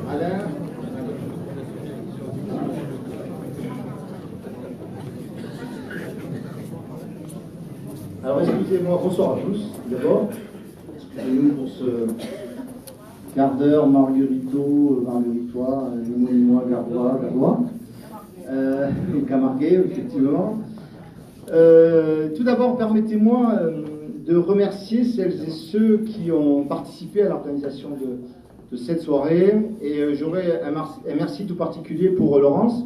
Alain. Alors excusez-moi, bonsoir à tous, d'abord. Excusez-nous pour ce quart d'heure margueritois, limois, gardois, et Camarguais, effectivement. Tout d'abord, permettez-moi de remercier celles et ceux qui ont participé à l'organisation de cette soirée. Et j'aurais un merci tout particulier pour Laurence,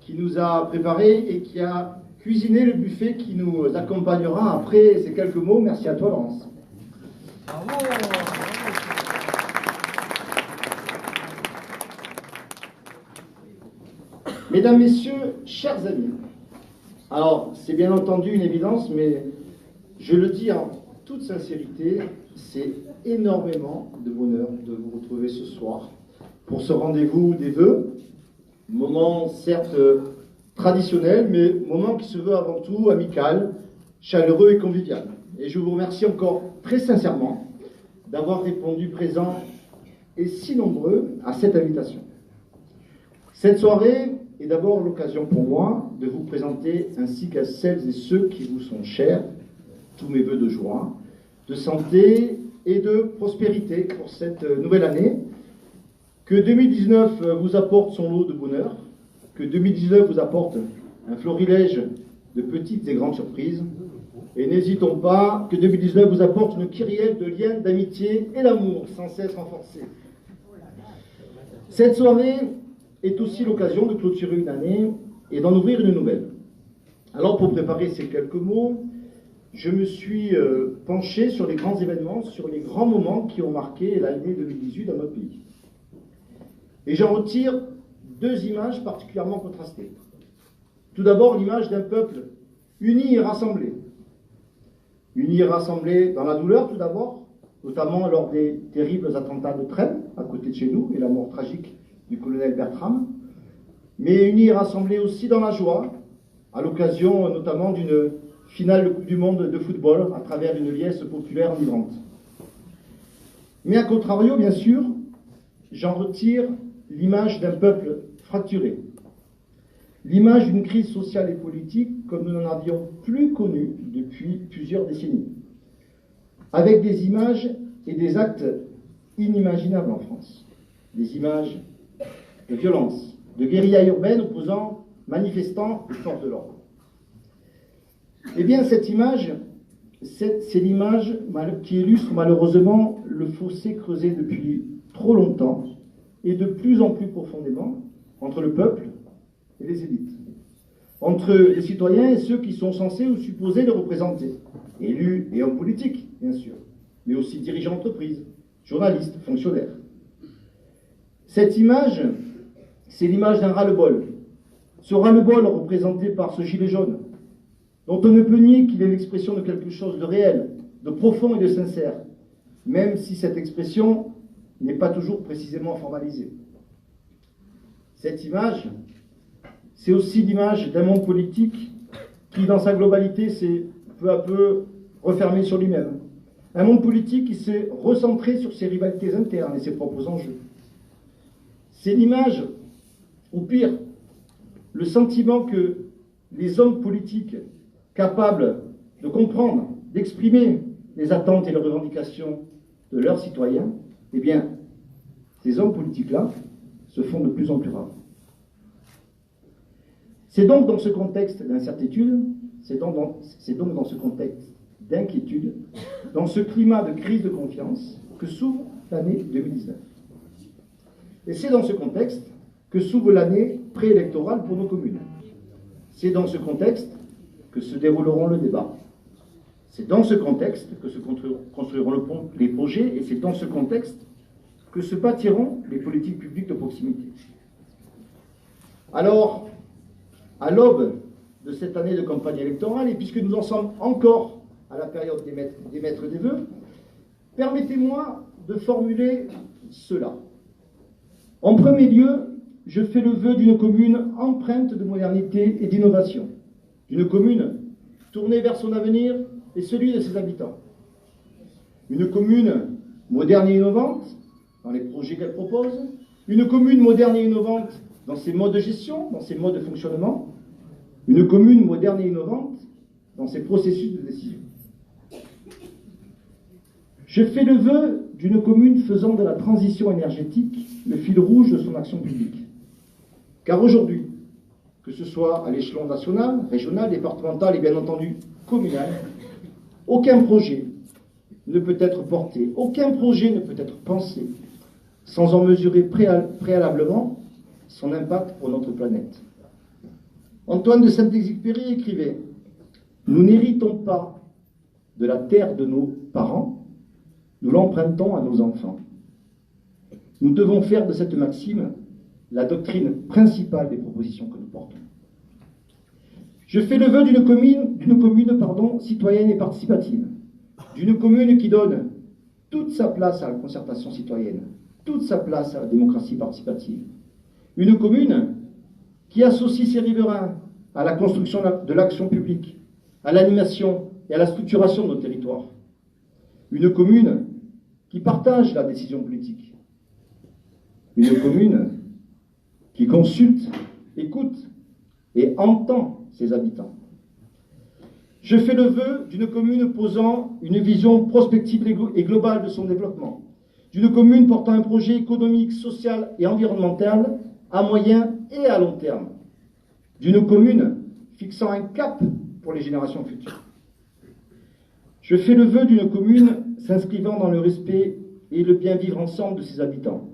qui nous a préparé et qui a cuisiné le buffet qui nous accompagnera après ces quelques mots. Merci à toi, Laurence. Bravo. Mesdames, Messieurs, chers amis, alors c'est bien entendu une évidence, mais je le dis en toute sincérité, c'est énormément de bonheur de vous retrouver ce soir pour ce rendez-vous des vœux, moment certes traditionnel, mais moment qui se veut avant tout amical, chaleureux et convivial. Et je vous remercie encore très sincèrement d'avoir répondu présent et si nombreux à cette invitation. Cette soirée est d'abord l'occasion pour moi de vous présenter, ainsi qu'à celles et ceux qui vous sont chers, tous mes vœux de joie, de santé et de prospérité pour cette nouvelle année. Que 2019 vous apporte son lot de bonheur, que 2019 vous apporte un florilège de petites et grandes surprises, et n'hésitons pas que 2019 vous apporte une kyrielle de liens d'amitié et d'amour sans cesse renforcés. Cette soirée est aussi l'occasion de clôturer une année et d'en ouvrir une nouvelle. Alors pour préparer ces quelques mots, je me suis penché sur les grands événements, sur les grands moments qui ont marqué l'année 2018 dans notre pays. Et j'en retire deux images particulièrement contrastées. Tout d'abord, l'image d'un peuple uni et rassemblé. Uni et rassemblé dans la douleur, tout d'abord, notamment lors des terribles attentats de Trèbes, à côté de chez nous, et la mort tragique du colonel Bertram, mais uni et rassemblé aussi dans la joie, à l'occasion notamment d'une finale de Coupe du Monde de football, à travers une liesse populaire enivrante. Mais à contrario, bien sûr, j'en retire l'image d'un peuple fracturé, l'image d'une crise sociale et politique comme nous n'en avions plus connue depuis plusieurs décennies, avec des images et des actes inimaginables en France, des images de violence, de guérilla urbaine opposant manifestants et forces de l'ordre. Eh bien, cette image, c'est l'image qui illustre malheureusement le fossé creusé depuis trop longtemps et de plus en plus profondément entre le peuple et les élites, entre les citoyens et ceux qui sont censés ou supposés les représenter, élus et hommes politiques, bien sûr, mais aussi dirigeants d'entreprise, journalistes, fonctionnaires. Cette image, c'est l'image d'un ras-le-bol. Ce ras-le-bol représenté par ce gilet jaune, dont on ne peut nier qu'il est l'expression de quelque chose de réel, de profond et de sincère, même si cette expression n'est pas toujours précisément formalisée. Cette image, c'est aussi l'image d'un monde politique qui, dans sa globalité, s'est peu à peu refermé sur lui-même. Un monde politique qui s'est recentré sur ses rivalités internes et ses propres enjeux. C'est l'image, ou pire, le sentiment que les hommes politiques capables de comprendre, d'exprimer les attentes et les revendications de leurs citoyens, eh bien, ces hommes politiques-là se font de plus en plus rares. C'est donc dans ce contexte d'incertitude, c'est donc dans ce contexte d'inquiétude, dans ce climat de crise de confiance, que s'ouvre l'année 2019. Et c'est dans ce contexte que s'ouvre l'année préélectorale pour nos communes. C'est dans ce contexte que se dérouleront le débat. C'est dans ce contexte que se construiront les projets, et c'est dans ce contexte que se bâtiront les politiques publiques de proximité. Alors, à l'aube de cette année de campagne électorale, et puisque nous en sommes encore à la période des maîtres des vœux, permettez-moi de formuler cela. En premier lieu, je fais le vœu d'une commune empreinte de modernité et d'innovation, d'une commune tournée vers son avenir et celui de ses habitants, une commune moderne et innovante dans les projets qu'elle propose, une commune moderne et innovante dans ses modes de gestion, dans ses modes de fonctionnement, une commune moderne et innovante dans ses processus de décision. Je fais le vœu d'une commune faisant de la transition énergétique le fil rouge de son action publique. Car aujourd'hui, que ce soit à l'échelon national, régional, départemental et bien entendu communal, aucun projet ne peut être porté, aucun projet ne peut être pensé sans en mesurer préalablement son impact pour notre planète. Antoine de Saint-Exupéry écrivait « Nous n'héritons pas de la terre de nos parents, nous l'empruntons à nos enfants. » Nous devons faire de cette maxime la doctrine principale des propositions que nous portons. Je fais le vœu d'une commune, citoyenne et participative, d'une commune qui donne toute sa place à la concertation citoyenne, toute sa place à la démocratie participative. Une commune qui associe ses riverains à la construction de l'action publique, à l'animation et à la structuration de nos territoires. Une commune qui partage la décision politique. Une commune qui consulte, écoute et entend ses habitants. Je fais le vœu d'une commune posant une vision prospective et globale de son développement, d'une commune portant un projet économique, social et environnemental à moyen et à long terme, d'une commune fixant un cap pour les générations futures. Je fais le vœu d'une commune s'inscrivant dans le respect et le bien vivre ensemble de ses habitants,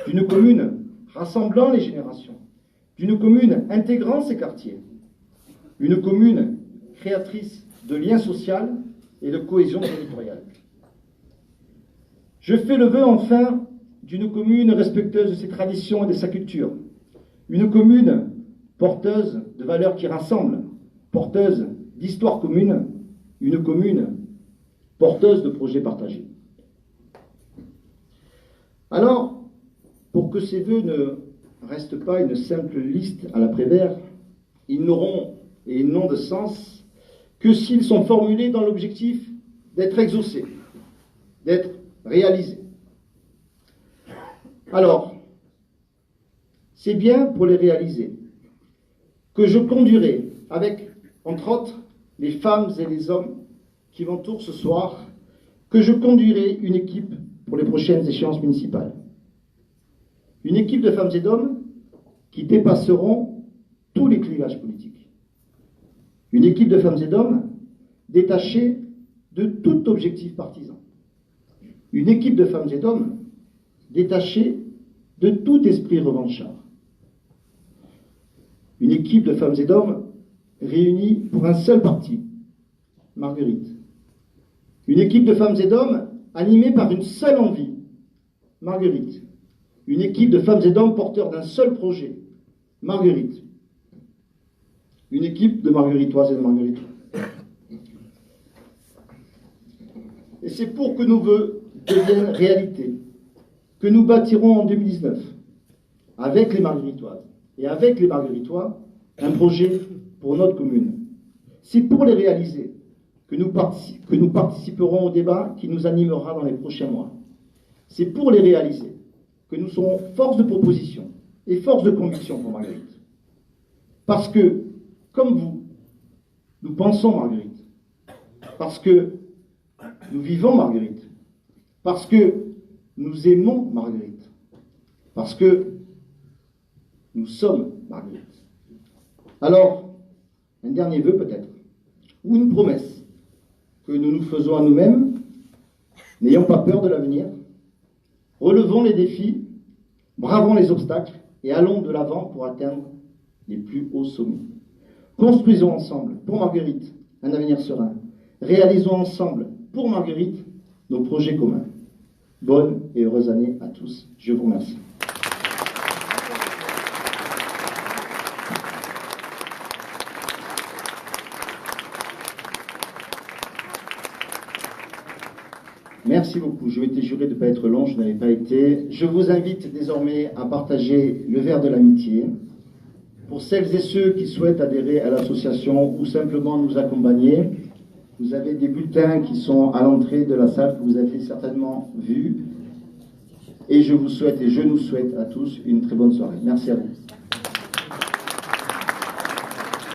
d'une commune rassemblant les générations, d'une commune intégrant ses quartiers, une commune créatrice de liens sociaux et de cohésion territoriale. Je fais le vœu enfin d'une commune respectueuse de ses traditions et de sa culture, une commune porteuse de valeurs qui rassemblent, porteuse d'histoires communes, une commune porteuse de projets partagés. Alors, pour que ces vœux ne restent pas une simple liste à la Prévert, ils n'auront et n'ont de sens que s'ils sont formulés dans l'objectif d'être exaucés, d'être réalisés. Alors, c'est bien pour les réaliser que je conduirai avec, entre autres, les femmes et les hommes qui m'entourent ce soir, que je conduirai une équipe pour les prochaines échéances municipales. Une équipe de femmes et d'hommes qui dépasseront tous les clivages politiques. Une équipe de femmes et d'hommes détachée de tout objectif partisan. Une équipe de femmes et d'hommes détachée de tout esprit revanchard. Une équipe de femmes et d'hommes réunis pour un seul parti, Marguerite. Une équipe de femmes et d'hommes animée par une seule envie, Marguerite. Une équipe de femmes et d'hommes porteurs d'un seul projet, Marguerite. Une équipe de margueritoises et de margueritois. Et c'est pour que nos vœux deviennent réalité, que nous bâtirons en 2019, avec les margueritoises et avec les margueritois, un projet pour notre commune. C'est pour les réaliser que nous participerons au débat qui nous animera dans les prochains mois. C'est pour les réaliser que nous serons force de proposition et force de conviction pour Marguerite. Parce que, comme vous, nous pensons Marguerite. Parce que nous vivons Marguerite. Parce que nous aimons Marguerite. Parce que nous sommes Marguerite. Alors, un dernier vœu peut-être, ou une promesse que nous nous faisons à nous-mêmes, n'ayons pas peur de l'avenir, relevons les défis, bravons les obstacles et allons de l'avant pour atteindre les plus hauts sommets. Construisons ensemble, pour Marguerite, un avenir serein. Réalisons ensemble, pour Marguerite, nos projets communs. Bonne et heureuse année à tous. Je vous remercie. Merci beaucoup. Je m'étais juré de ne pas être long, je n'avais pas été. Je vous invite désormais à partager le verre de l'amitié. Pour celles et ceux qui souhaitent adhérer à l'association ou simplement nous accompagner, Vous avez des bulletins qui sont à l'entrée de la salle que vous avez certainement vus. Et je vous souhaite et je nous souhaite à tous une très bonne soirée. Merci à vous.